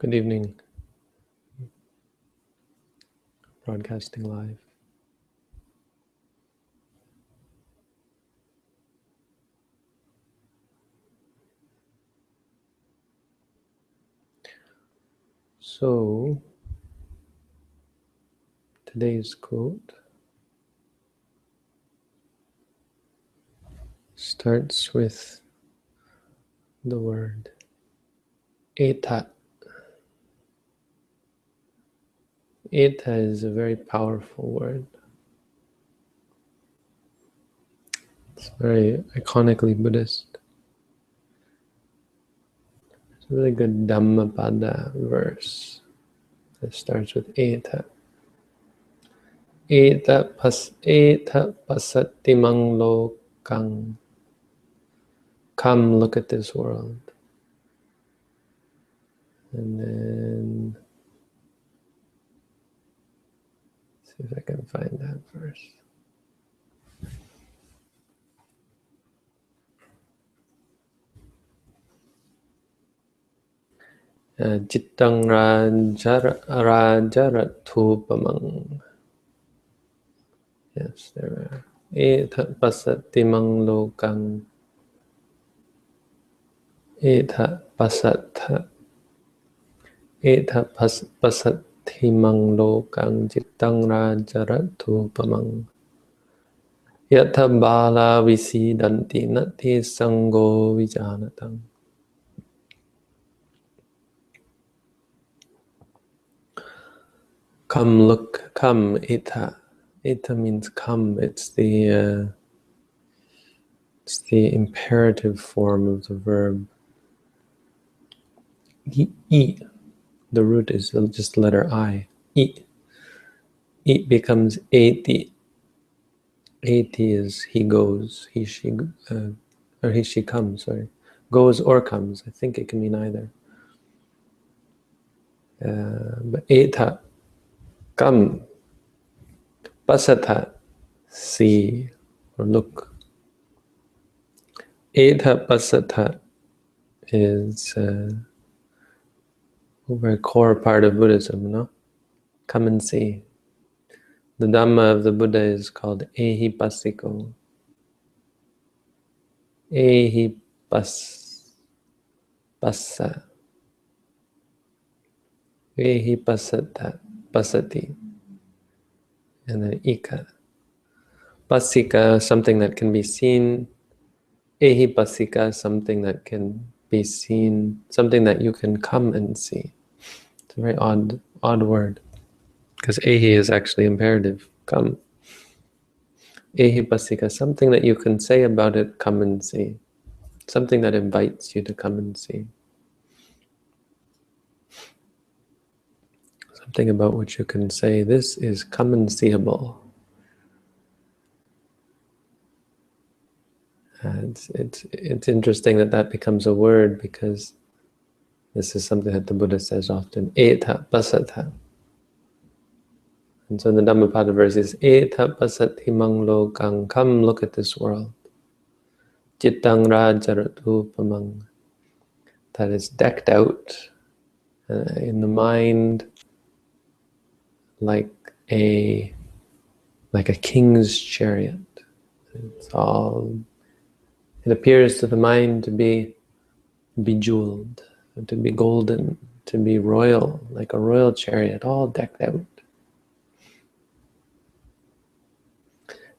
Good evening. Broadcasting live. So, today's quote starts with the word eta. Eta is a very powerful word. It's very iconically Buddhist. It's a really good Dhammapada verse that starts with eta. Eta pasattimang lokang. Come look at this world. And then see if I can find that verse. Cittang rajaratupamang. Yes, there we are. Eta pasattimang lokang. Eta pasattimang lokang cittang rajaratupamang. Yatha bala visidanti nati sango vijanatang. Come look, come, eta. Eta means come. It's the imperative form of the verb. I. The root is just the letter I. I. It becomes eti. Eti is he goes, he, she, or he, she comes, sorry. Goes or comes. I think it can mean either. But eta, come. Pasata, see or look. Eta pasata is a very core part of Buddhism, no? Come and see. The Dhamma of the Buddha is called ehipassiko. Passa. Ehipassata, passati. And then ika. Passika, something that can be seen. Ehipassika, something that can be seen, something that you can come and see. It's a very odd word. Because ehi is actually imperative, come. Ehipassika, something that you can say about it, come and see. Something that invites you to come and see. Something about which you can say, this is come and seeable. It's interesting that becomes a word because this is something that the Buddha says often, eta pasata. And so the Dhammapada verse is, eta pasattimang lokang, come look at this world. Cittang rajaratupamang, that is decked out in the mind like a king's chariot. It appears to the mind to be bejeweled, to be golden, to be royal, like a royal chariot, all decked out.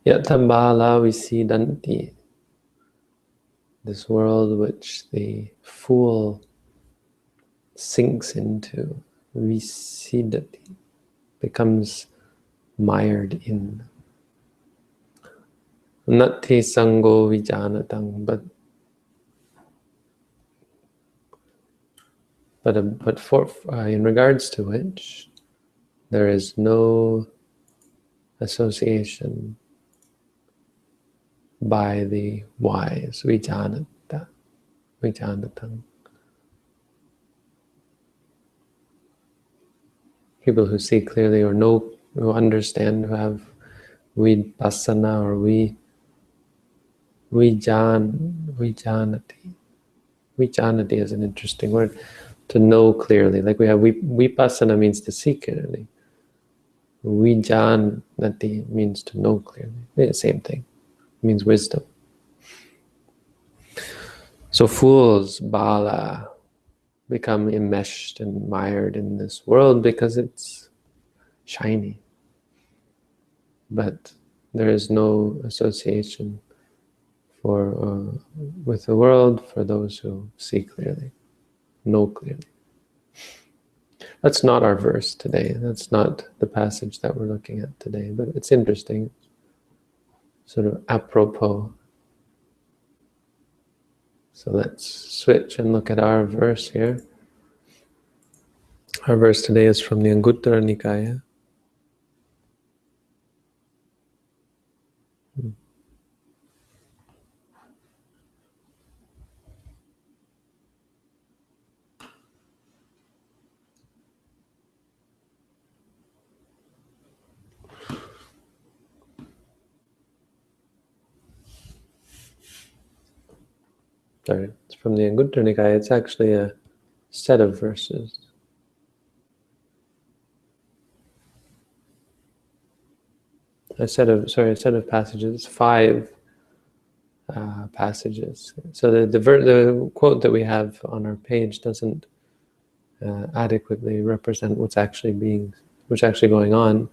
Yatha bala visidanti, this world which the fool sinks into, visidati, becomes mired in. Nati sango vijanatang, but in regards to which there is no association by the wise, vijanatang. People who see clearly or know, who understand, who have vipassana or vijanati. Vijanati is an interesting word. to know clearly. Like we have vipassana means to see clearly. Vijanati means to know clearly. The same thing. It means wisdom. So fools, bala, become enmeshed and mired in this world because it's shiny. But there is no association with the world for those who see clearly, know clearly. That's not our verse today. That's not the passage that we're looking at today, but it's interesting, sort of apropos. So let's switch and look at our verse here. Our verse today is from the Anguttara Nikaya. Sorry, it's from the Anguttara Nikaya. It's actually a set of verses. A set of passages, 5 passages. So the quote that we have on our page doesn't adequately represent what's actually going on.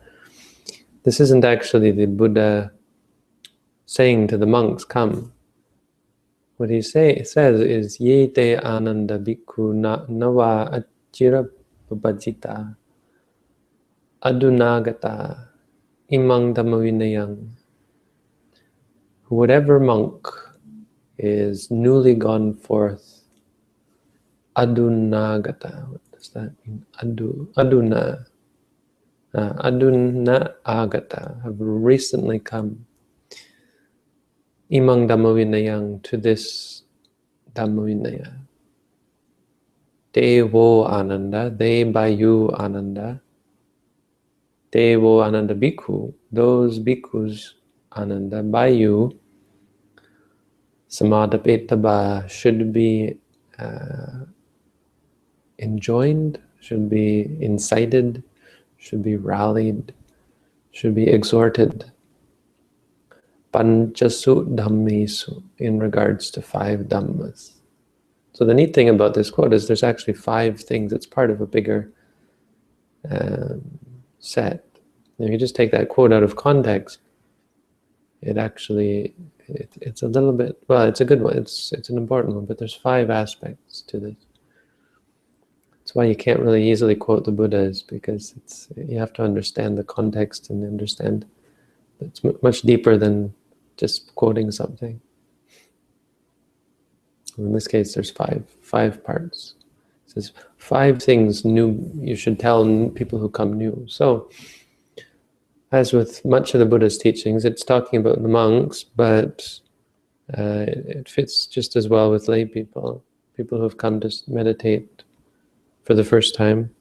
This isn't actually the Buddha saying to the monks, "Come." What he says is, "Ye te ananda bhikkhu nava achira babajita adunagata imang dhammavinayang." Whatever monk is newly gone forth, adunagata. What does that mean? Aduna agata, have recently come. Imang dhammavinayang, to this dhammavinaya. Devo ananda, they by you ananda. Devo ananda bhikkhu, those bhikkhus ananda by you. Samadapetaba, should be enjoined, should be incited, should be rallied, should be exhorted. Panchasu dhammesu, in regards to 5 dhammas. So the neat thing about this quote is there's actually 5 things. It's part of a bigger set. If you just take that quote out of context, it actually, it's a little bit, well, it's a good one. It's an important one, but there's 5 aspects to this. That's why you can't really easily quote the Buddhas, because you have to understand the context and understand it's much deeper than just quoting something. In this case, there's 5 parts. It says 5 things new you should tell people who come new. So, as with much of the Buddha's teachings, it's talking about the monks, but it fits just as well with lay people who have come to meditate for the first time.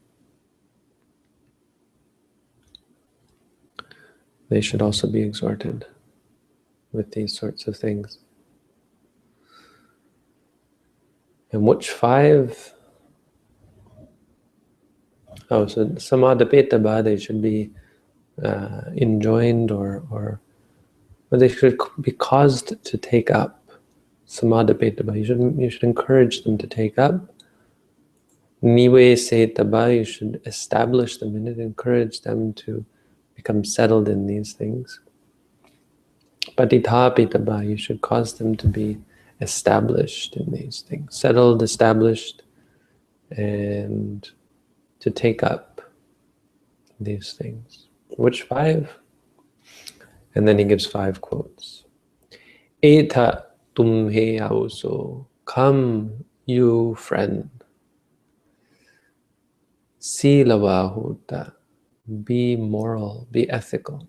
They should also be exhorted with these sorts of things. And which 5? Oh, so samadapetaba, they should be enjoined or they should be caused to take up. Samadapetaba, you should encourage them to take up. Nivesetaba, you should establish them in it, encourage them to become settled in these things. Patithapitaba, you should cause them to be established in these things, settled, established, and to take up these things. Which 5? And then he gives 5 quotes. Eta tumhe auso, come you friend. Silavahuta, be moral, be ethical.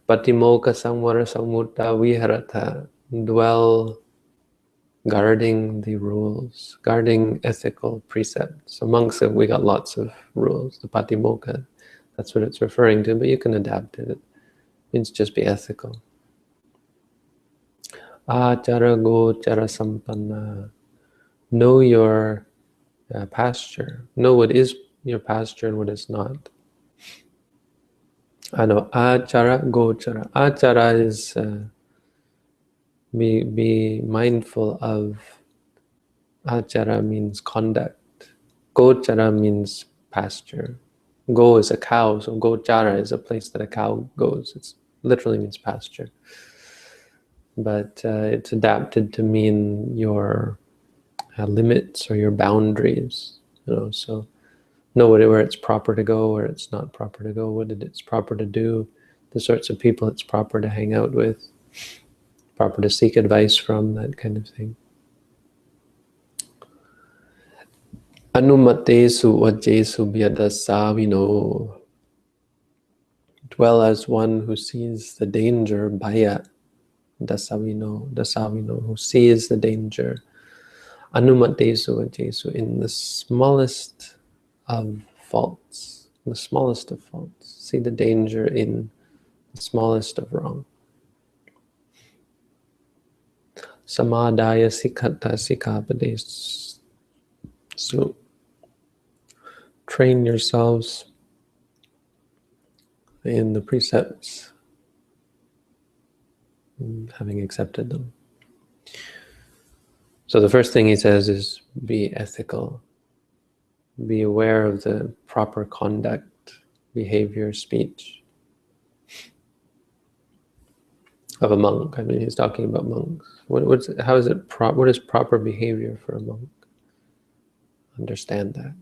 Patimokkha samvara samutta viharata, dwell guarding the rules, guarding ethical precepts. Amongst them, we got lots of rules. The patimokkha, that's what it's referring to, but you can adapt it. It means just be ethical. Achara gochara sampanna, Know your pasture. Know what is your pasture and what is not. Achara gochara. Achara is be mindful of. Achara means conduct. Gochara means pasture. Go is a cow, so gochara is a place that a cow goes. It literally means pasture. But it's adapted to mean your limits or your boundaries. So know where it's proper to go, where it's not proper to go, what it's proper to do, the sorts of people it's proper to hang out with, proper to seek advice from, that kind of thing. Anumatesu vajesu vyadasavino. Dwell as one who sees the danger, bhaya, dasavino, who sees the danger. Anumatesu vajesu, in the smallest of faults, the smallest of faults. See the danger in the smallest of wrong. Samadaya sikkhatta sikkhapadesu. So train yourselves in the precepts, having accepted them. So the first thing he says is be ethical. Be aware of the proper conduct, behavior, speech of a monk. I mean, he's talking about monks. What is proper behavior for a monk? Understand that.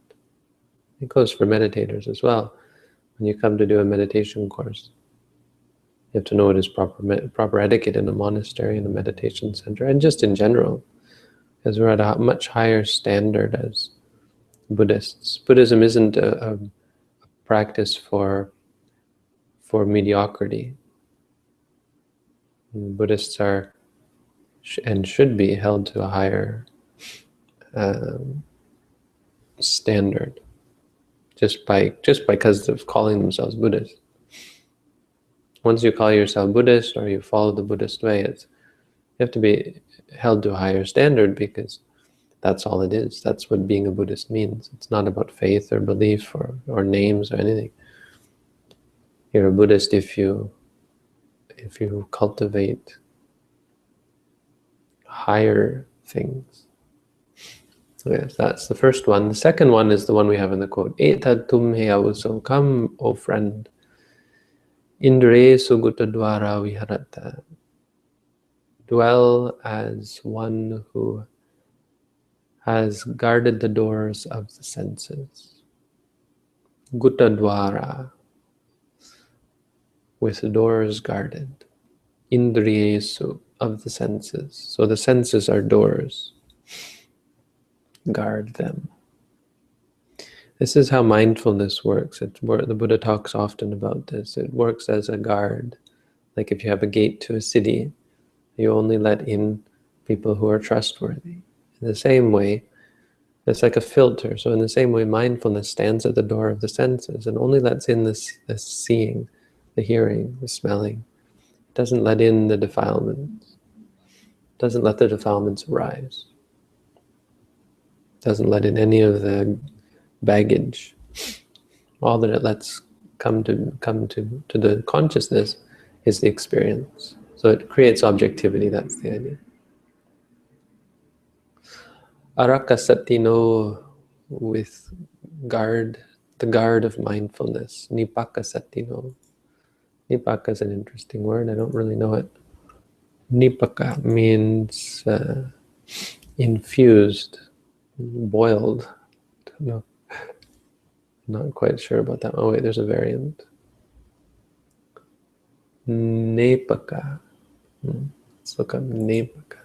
It goes for meditators as well. When you come to do a meditation course, you have to know what is proper etiquette in a monastery, in a meditation center, and just in general, because we're at a much higher standard as Buddhists. Buddhism isn't a practice for mediocrity. Buddhists are and should be held to a higher standard, just because of calling themselves Buddhists. Once you call yourself Buddhist or you follow the Buddhist way, you have to be held to a higher standard, because that's all it is. That's what being a Buddhist means. It's not about faith or belief or names or anything. You're a Buddhist if you cultivate higher things. So yes, that's the first one. The second one is the one we have in the quote. Etad tum he avuso, come, O friend. Indre sugutta dwara viharata. Dwell as one who has guarded the doors of the senses. Gutta dwara, with the doors guarded. Indriyesu, of the senses. So the senses are doors. Guard them. This is how mindfulness works. The Buddha talks often about this. It works as a guard. Like if you have a gate to a city, you only let in people who are trustworthy. In the same way, it's like a filter. So in the same way, mindfulness stands at the door of the senses and only lets in the seeing, the hearing, the smelling. It doesn't let in the defilements. It doesn't let the defilements arise. It doesn't let in any of the baggage. All that it lets come to the consciousness is the experience. So it creates objectivity. That's the idea. Arakasatino, with guard, the guard of mindfulness. Nipakasatino. Nipaka is an interesting word. I don't really know it. Nipaka means infused, boiled. Don't know. Not quite sure about that. Oh wait, there's a variant. Nepaka. Let's look up Nepaka.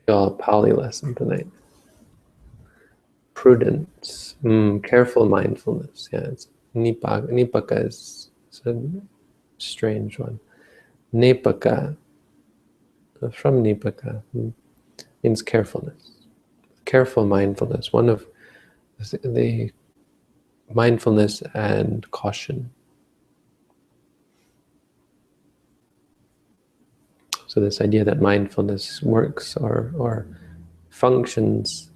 Y'all Pali lesson tonight. Prudence, careful mindfulness. Yeah, it's Nipaka. Nipaka is a strange one. Nepaka, from Nipaka, means carefulness. Careful mindfulness. One of the mindfulness and caution. So this idea that mindfulness works or functions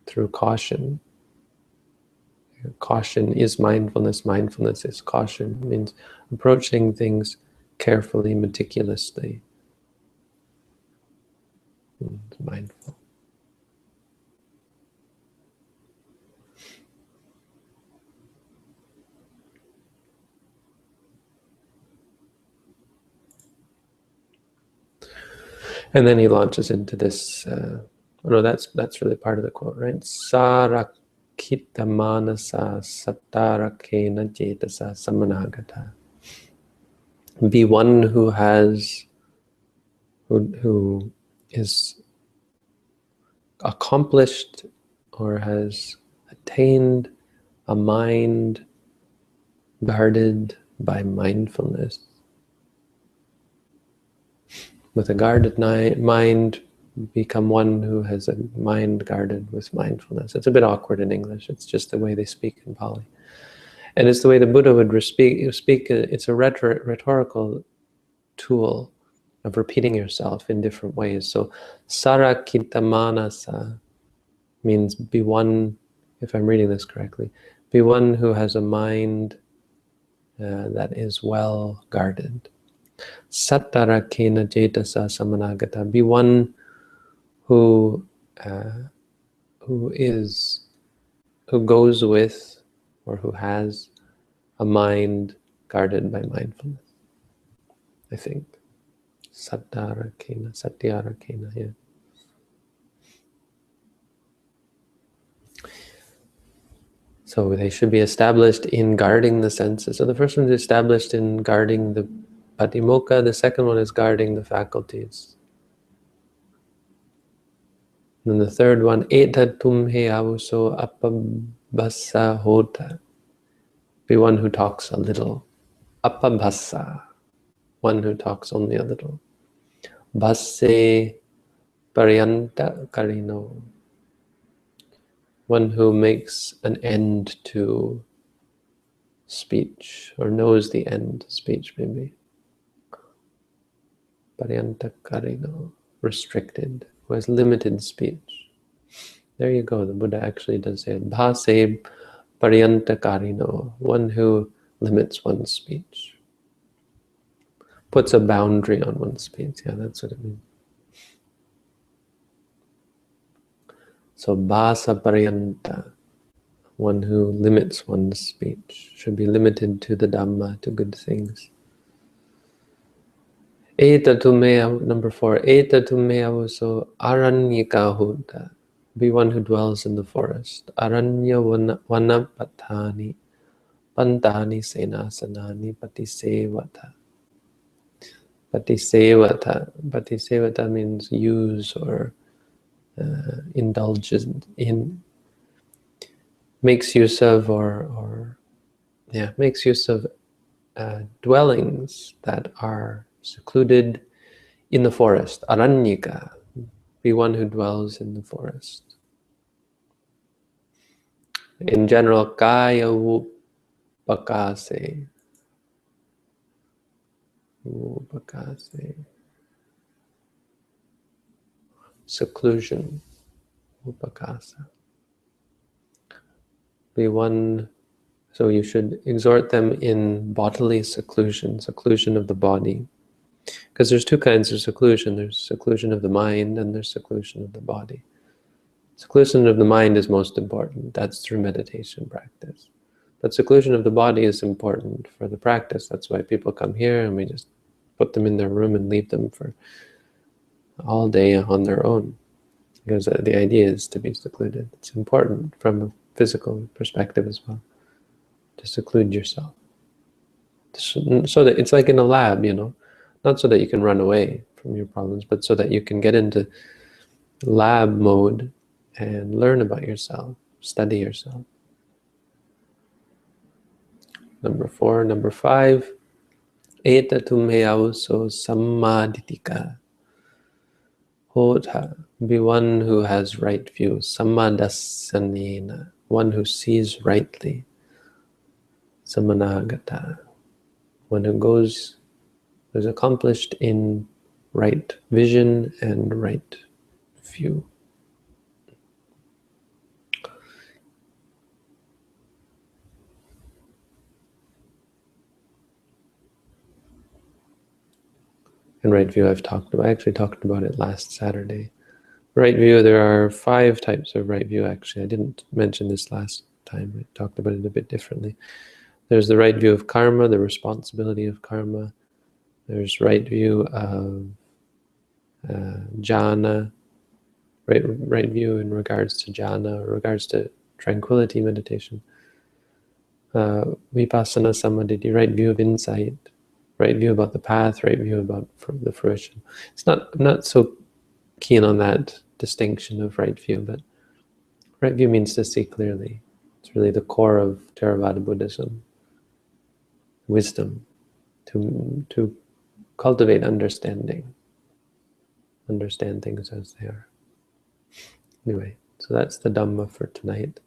through caution. Caution is mindfulness. Mindfulness is caution. It means approaching things carefully, meticulously. Mindful. And then he launches into this. No, that's really part of the quote, right? Sarakita manasa satarakena jetasa samanagata. Be one who is accomplished or has attained a mind guarded by mindfulness. With a guarded mind, become one who has a mind guarded with mindfulness. It's a bit awkward in English. It's just the way they speak in Pali. And it's the way the Buddha would speak. It's a rhetorical tool of repeating yourself in different ways. So, sarakita manasa means be one, if I'm reading this correctly, be one who has a mind that is well guarded. Sattarakena jetasa samanagata. Be one who goes with or who has a mind guarded by mindfulness. I think. Satyarakena, yeah. So they should be established in guarding the senses. So the first one is established in guarding the patimokkha. The second one is guarding the faculties. And then the third one, eta tumhe avuso appabhasa hota. Be one who talks a little. Appabhasa, one who talks only a little. Bhasse paryanta karino. One who makes an end to speech, or knows the end to speech, maybe. Paryanta karino, restricted, who has limited speech. There you go, the Buddha actually does say it. Bhase paryanta karino, one who limits one's speech. Puts a boundary on one's speech, yeah, that's what it means. So bhasa paryanta, one who limits one's speech, should be limited to the Dhamma, to good things. Eta tume, number 4, eta tume avuso aranyika hota. Be one who dwells in the forest. Aranya vanapatani pantani senasanani patisevata. Patisevata means use or indulge in, makes use of makes use of dwellings that are secluded in the forest. Aranyika, be one who dwells in the forest. In general, kaya upakase. Seclusion. Upakasa. Be one, so you should exhort them in bodily seclusion, seclusion of the body. Because there's two kinds of seclusion. There's seclusion of the mind and there's seclusion of the body. Seclusion of the mind is most important. That's through meditation practice. But seclusion of the body is important for the practice. That's why people come here and we just put them in their room and leave them for all day on their own. Because the idea is to be secluded. It's important from a physical perspective as well, to seclude yourself. So that it's like in a lab, you know, not so that you can run away from your problems, but so that you can get into lab mode and learn about yourself, study yourself. Number 4. Number 5, eta tumhe avuso sammadittika hota. Be one who has right view. Sammadassanena, one who sees rightly. Samanagata, one who is accomplished in right vision and right view. And right view I've talked about. I actually talked about it last Saturday. Right view, there are 5 types of right view actually. I didn't mention this last time. I talked about it a bit differently. There's the right view of karma, the responsibility of karma. There's right view of jhana, right view in regards to jhana, regards to tranquility meditation. Vipassana samadhi, right view of insight, right view about the path, right view about the fruition. I'm not so keen on that distinction of right view, but right view means to see clearly. It's really the core of Theravada Buddhism. Wisdom, to cultivate understanding, understand things as they are. Anyway, so that's the Dhamma for tonight.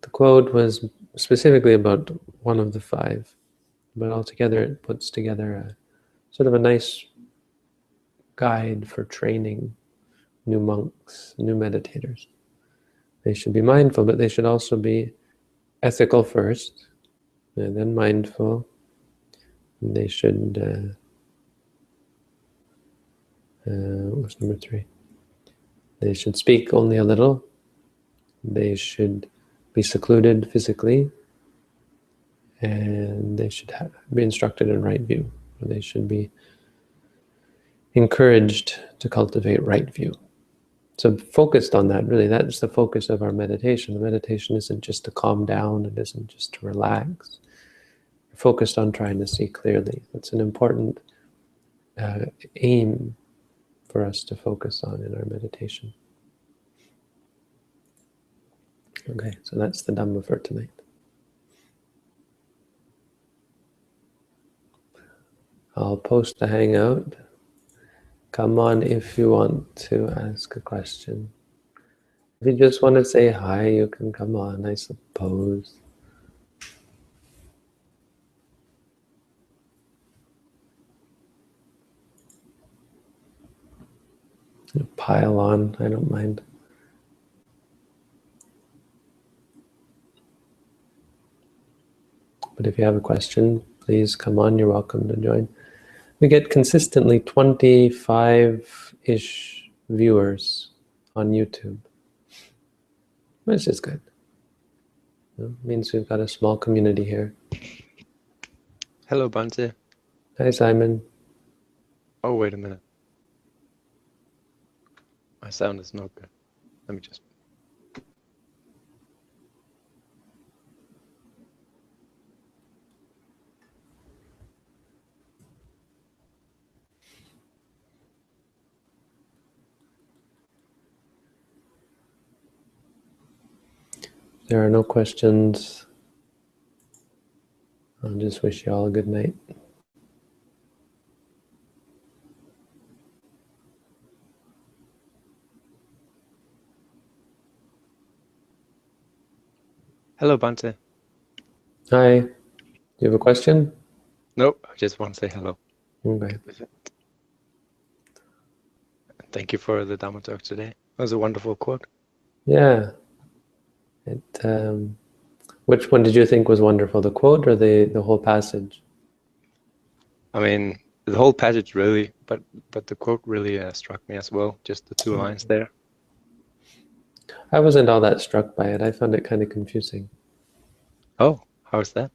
The quote was specifically about one of the 5, but altogether it puts together a sort of a nice guide for training new monks, new meditators. They should be mindful, but they should also be ethical first, and then mindful. And they should, what's number 3? They should speak only a little. They should be secluded physically, and they should be instructed in right view. They should be encouraged to cultivate right view. So focused on that, really, that's the focus of our meditation. The meditation isn't just to calm down, it isn't just to relax. We're focused on trying to see clearly. That's an important aim for us to focus on in our meditation. Okay, so that's the Dhamma for tonight. I'll post the Hangout. Come on if you want to ask a question. If you just want to say hi, you can come on, I suppose. Pile on, I don't mind. But if you have a question, please come on, you're welcome to join. We get consistently 25-ish viewers on YouTube, which is good. It means we've got a small community here. Hello, Bante. Hi, Simon. Oh, wait a minute. My sound is not good. Let me just... There are no questions. I'll just wish you all a good night. Hello, Bante. Hi. Do you have a question? Nope, I just want to say hello. Okay. Thank you for the Dhamma talk today. It was a wonderful quote. Yeah. Which one did you think was wonderful, the quote or the whole passage? I mean, the whole passage really, but the quote really struck me as well. Just the 2 lines there. I wasn't all that struck by it. I found it kind of confusing. Oh, how is that?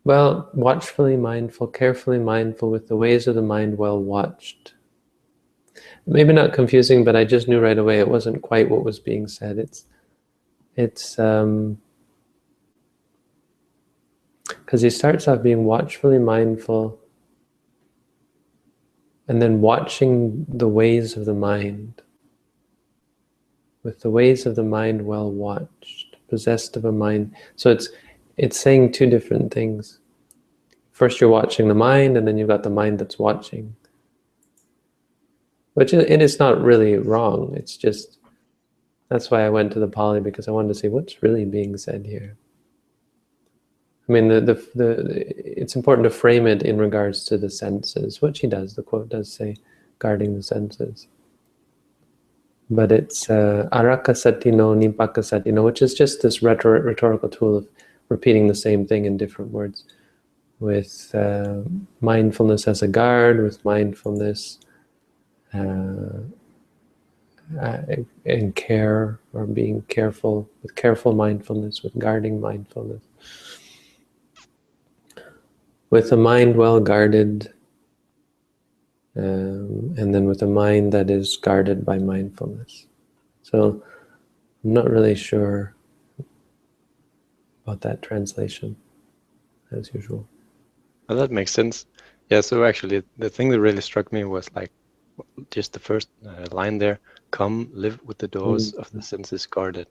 Well, watchfully mindful, carefully mindful with the ways of the mind well watched. Maybe not confusing, but I just knew right away it wasn't quite what was being said. It's because he starts off being watchfully mindful and then watching the ways of the mind. With the ways of the mind well watched, possessed of a mind. So it's saying 2 different things. First you're watching the mind, and then you've got the mind that's watching. Which it is not really wrong. It's just, that's why I went to the Pali, because I wanted to see what's really being said here. I mean, it's important to frame it in regards to the senses, which he does. The quote does say, guarding the senses. But it's araka satino, nipaka satino, which is just this rhetorical tool of repeating the same thing in different words, with mindfulness as a guard, with mindfulness and care, or being careful, with careful mindfulness, with guarding mindfulness. With a mind well guarded, and then with a mind that is guarded by mindfulness. So I'm not really sure about that translation, as usual. Well, that makes sense. Yeah, so actually the thing that really struck me was like just the first line there, come live with the doors of the senses guarded.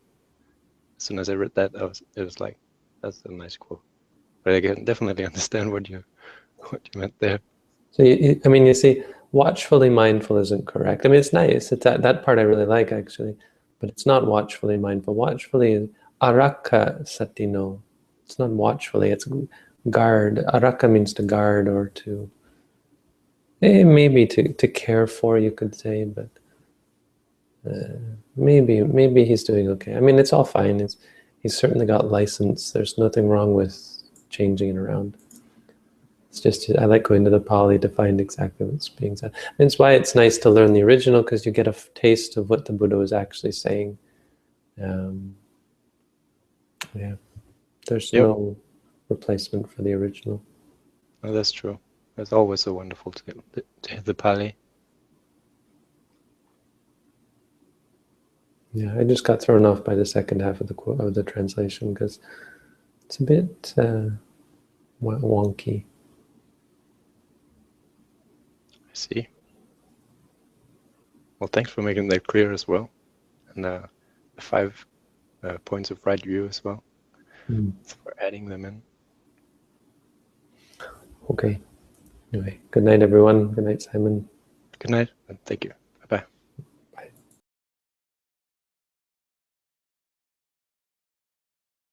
As soon as I read that, it was like, that's a nice quote. But I can definitely understand what you meant there. So I mean, you see, watchfully mindful isn't correct. I mean, it's nice. It's that part I really like, actually, but it's not watchfully mindful. Watchfully is araka satino. It's not watchfully. It's guard. Araka means to guard, or to maybe to care for, you could say, but maybe he's doing okay. I mean, it's all fine. He's certainly got license. There's nothing wrong with changing it around. It's just, I like going to the Pali to find exactly what's being said. And it's why it's nice to learn the original, because you get a taste of what the Buddha was actually saying. Yeah, there's no replacement for the original. Oh, that's true. It's always so wonderful to hear the Pali. Yeah, I just got thrown off by the second half of the translation, because it's a bit wonky. I see. Well, thanks for making that clear as well, and the 5 points of right view as well. Thanks for adding them in. Okay. Anyway, good night, everyone. Good night, Simon. Good night, and thank you.